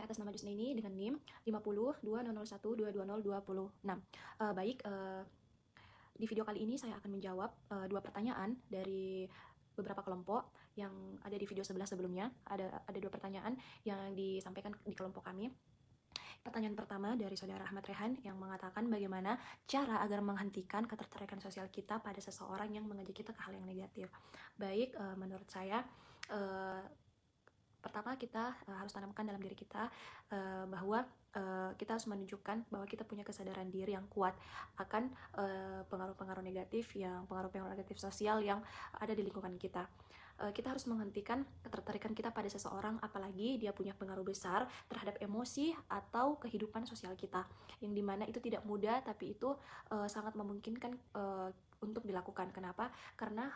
atas nama Jusnaini dengan NIM 502001220206. Di video kali ini saya akan menjawab dua pertanyaan dari beberapa kelompok yang ada di video sebelah sebelumnya. Ada dua pertanyaan yang disampaikan di kelompok kami. Pertanyaan pertama dari saudara Ahmad Rehan yang mengatakan bagaimana cara agar menghentikan ketertarikan sosial kita pada seseorang yang mengajak kita ke hal yang negatif. Baik, menurut saya pertama kita harus tanamkan dalam diri kita bahwa kita harus menunjukkan bahwa kita punya kesadaran diri yang kuat akan pengaruh-pengaruh negatif sosial yang ada di lingkungan kita. Kita harus menghentikan ketertarikan kita pada seseorang, apalagi dia punya pengaruh besar terhadap emosi atau kehidupan sosial kita, yang dimana itu tidak mudah, tapi itu sangat memungkinkan untuk dilakukan. Kenapa? Karena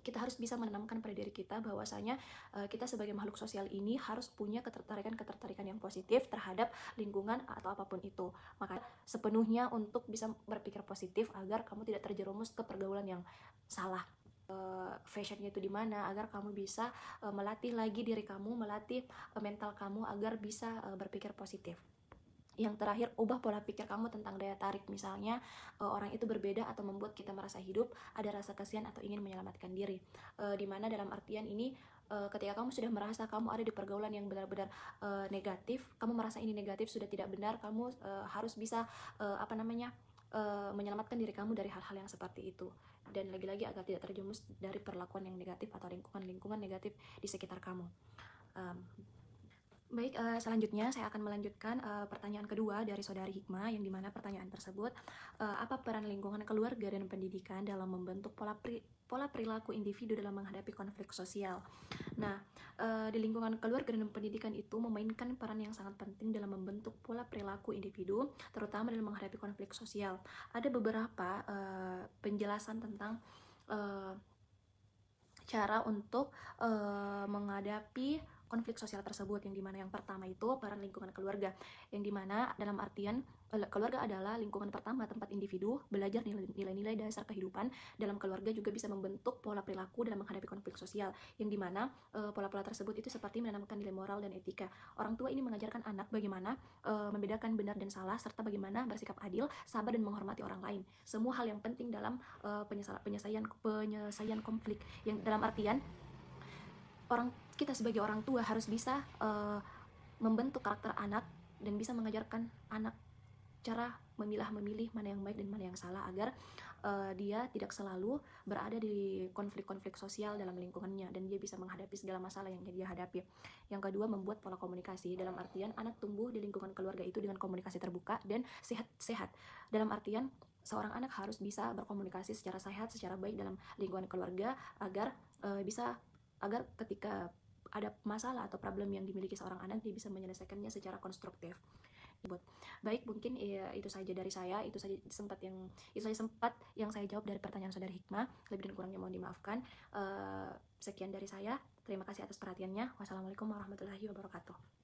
kita harus bisa menanamkan pada diri kita bahwasanya kita sebagai makhluk sosial ini harus punya ketertarikan yang positif terhadap lingkungan atau apapun itu. Maka sepenuhnya untuk bisa berpikir positif agar kamu tidak terjerumus ke pergaulan yang salah. Fashionnya itu di mana, agar kamu bisa melatih lagi diri kamu, melatih mental kamu agar bisa berpikir positif. Yang terakhir, ubah pola pikir kamu tentang daya tarik. Misalnya orang itu berbeda atau membuat kita merasa hidup, ada rasa kasihan atau ingin menyelamatkan diri. Dimana dalam artian ini ketika kamu sudah merasa kamu ada di pergaulan yang benar-benar negatif, kamu merasa ini negatif, sudah tidak benar, kamu harus bisa menyelamatkan diri kamu dari hal-hal yang seperti itu. Dan lagi-lagi agar tidak terjerumus dari perlakuan yang negatif atau lingkungan negatif di sekitar kamu. Baik, selanjutnya saya akan melanjutkan pertanyaan kedua dari saudari Hikmah, yang dimana pertanyaan tersebut, apa peran lingkungan keluarga dan pendidikan dalam membentuk pola perilaku individu dalam menghadapi konflik sosial. Nah, di lingkungan keluarga dan pendidikan itu memainkan peran yang sangat penting dalam membentuk pola perilaku individu, terutama dalam menghadapi konflik sosial. Ada beberapa penjelasan tentang cara untuk menghadapi konflik sosial tersebut, yang dimana yang pertama itu peran lingkungan keluarga, yang dimana dalam artian keluarga adalah lingkungan pertama tempat individu belajar nilai-nilai dasar kehidupan. Dalam keluarga juga bisa membentuk pola perilaku dalam menghadapi konflik sosial, yang dimana pola-pola tersebut itu seperti menanamkan nilai moral dan etika. Orang tua ini mengajarkan anak bagaimana membedakan benar dan salah, serta bagaimana bersikap adil, sabar, dan menghormati orang lain. Semua hal yang penting dalam penyelesaian konflik, yang dalam artian kita sebagai orang tua harus bisa membentuk karakter anak dan bisa mengajarkan anak cara memilih mana yang baik dan mana yang salah, agar dia tidak selalu berada di konflik-konflik sosial dalam lingkungannya dan dia bisa menghadapi segala masalah yang dia hadapi. Yang kedua, membuat pola komunikasi, dalam artian anak tumbuh di lingkungan keluarga itu dengan komunikasi terbuka dan sehat. Dalam artian seorang anak harus bisa berkomunikasi secara sehat, secara baik dalam lingkungan keluarga, agar ketika ada masalah atau problem yang dimiliki seorang anak, dia bisa menyelesaikannya secara konstruktif. Baik, mungkin itu saja dari saya. Itu saja sempat yang saya jawab dari pertanyaan saudari Hikmah. Lebih dan kurangnya mohon dimaafkan. Sekian dari saya. Terima kasih atas perhatiannya. Wassalamualaikum warahmatullahi wabarakatuh.